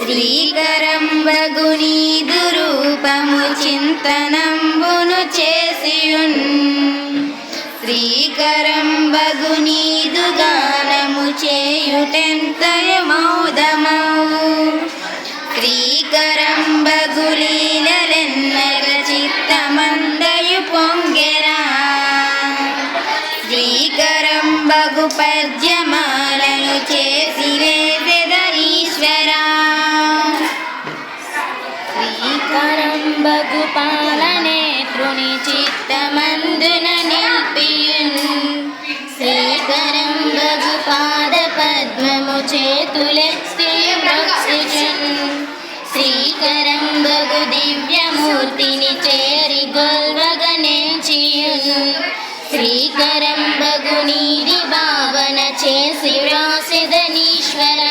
శ్రీకరంబగు నీదు రూపము చింతనంబును చేసియున్ శ్రీకరంబగు నీదు గానము చేయుటెంతయ మౌదమౌ శ్రీకరంబగు లీలలెన్నగ చిత్తమందయు పొంగెరా శ్రీకరంబగు పద్యమాలను చేసిరేదరీశ్వరా శ్రీకరంబగు పాలనేత్రుని చిత్తమందున నిల్పియున్ శ్రీకరంబగు పాద పద్మము చేతులెత్తి మృక్షిచున్ శ్రీకరంబగు దివ్యమూర్తిని చేరి గొల్వగనెంచియున్ శ్రీకరంబగు నీది భావన చేసి వ్రాసిదనీశ్వర